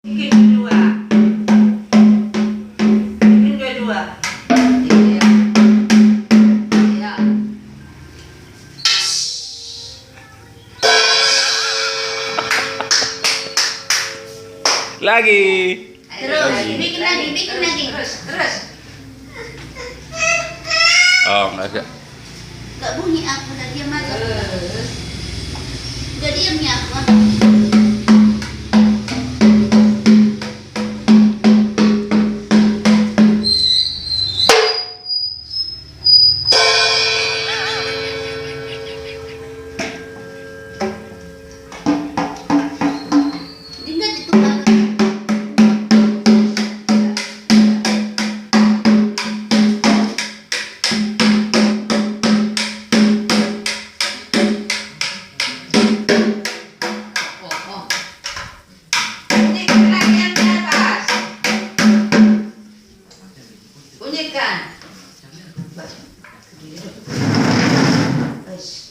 Bikin dua. Bikin dua-dua. Iya. Iya. Lagi. Terus, Lagi. bikin lagi. Terus. Oh, enggak ada. Gak bunyi aku udah diam aja. Udah diam ya aku. Tinggal ditukar. Oh. Bunyikan lagi yang di atas. Bunyikan. Wes.